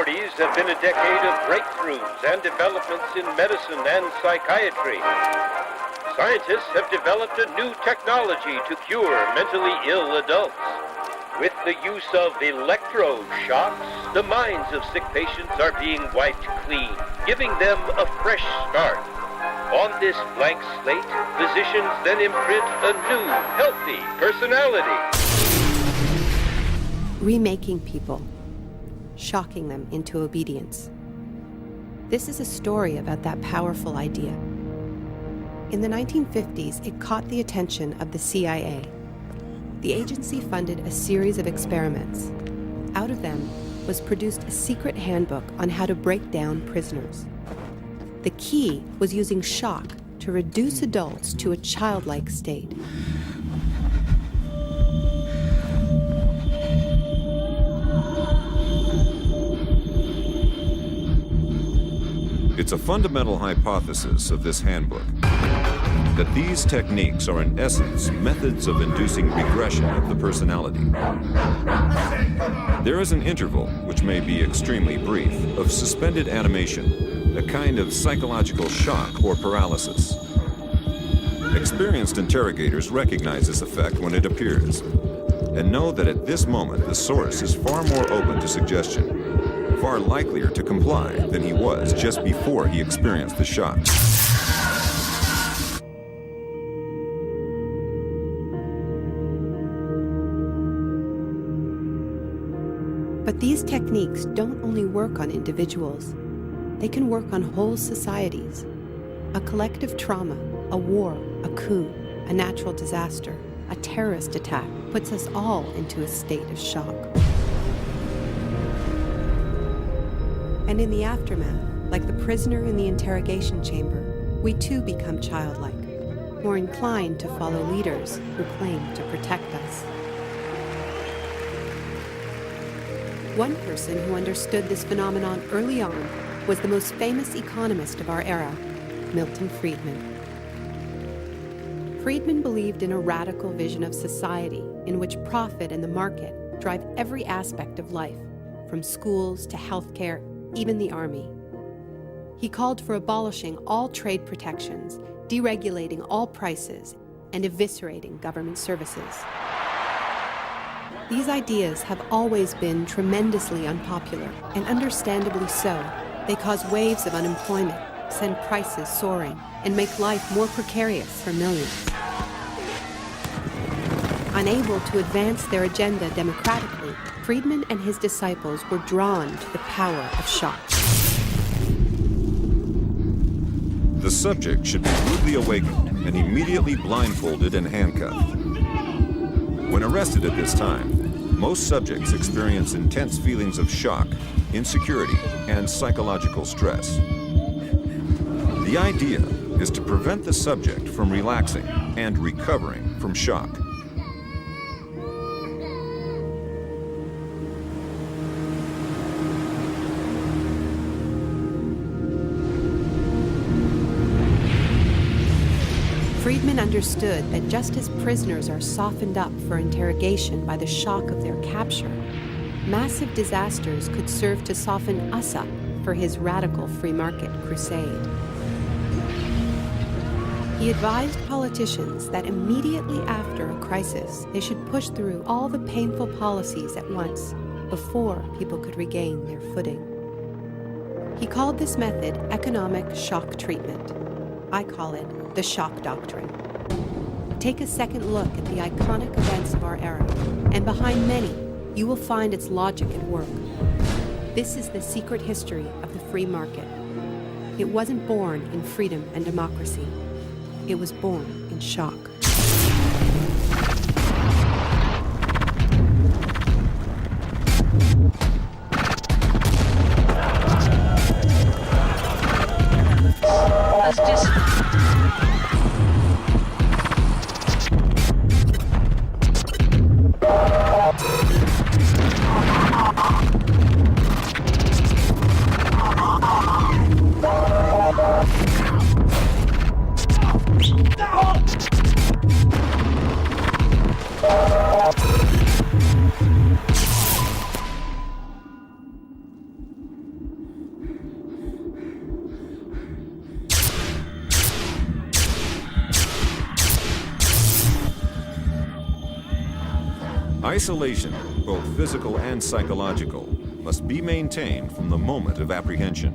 1940s have been a decade of breakthroughs and developments in medicine and psychiatry. Scientists have developed a new technology to cure mentally ill adults. With the use of electroshocks, the minds of sick patients are being wiped clean, giving them a fresh start. On this blank slate, physicians then imprint a new, healthy personality. Remaking people, shocking them into obedience. This is a story about that powerful idea. In the 1950s, it caught the attention of the CIA. The agency funded a series of experiments. Out of them was produced a secret handbook on how to break down prisoners. The key was using shock to reduce adults to a childlike state. It's a fundamental hypothesis of this handbook that these techniques are in essence methods of inducing regression of the personality. There is an interval, which may be extremely brief, of suspended animation, a kind of psychological shock or paralysis. Experienced interrogators recognize this effect when it appears and know that at this moment the source is far more open to suggestion, far likelier to comply than he was just before he experienced the shock. But these techniques don't only work on individuals. They can work on whole societies. A collective trauma, a war, a coup, a natural disaster, a terrorist attack puts us all into a state of shock. And in the aftermath, like the prisoner in the interrogation chamber, we too become childlike, more inclined to follow leaders who claim to protect us. One person who understood this phenomenon early on was the most famous economist of our era, Milton Friedman. Friedman believed in a radical vision of society in which profit and the market drive every aspect of life, from schools to healthcare, even the army. He called for abolishing all trade protections, deregulating all prices, and eviscerating government services. These ideas have always been tremendously unpopular, and understandably so. They cause waves of unemployment, send prices soaring, and make life more precarious for millions. Unable to advance their agenda democratically, Friedman and his disciples were drawn to the power of shock. The subject should be rudely awakened and immediately blindfolded and handcuffed. When arrested at this time, most subjects experience intense feelings of shock, insecurity, and psychological stress. The idea is to prevent the subject from relaxing and recovering from shock. Friedman understood that just as prisoners are softened up for interrogation by the shock of their capture, massive disasters could serve to soften us up for his radical free market crusade. He advised politicians that immediately after a crisis, they should push through all the painful policies at once before people could regain their footing. He called this method economic shock treatment. I call it the shock doctrine. Take a second look at the iconic events of our era, and behind many, you will find its logic at work. This is the secret history of the free market. It wasn't born in freedom and democracy. It was born in shock. Isolation, both physical and psychological, must be maintained from the moment of apprehension.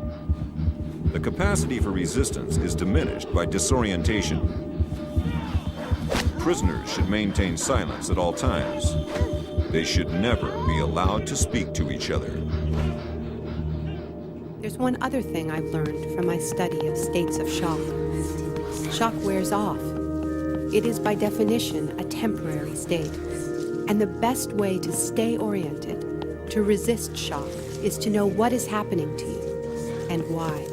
The capacity for resistance is diminished by disorientation. Prisoners should maintain silence at all times. They should never be allowed to speak to each other. There's one other thing I've learned from my study of states of shock. Shock wears off. It is by definition a temporary state. And the best way to stay oriented, to resist shock, is to know what is happening to you and why.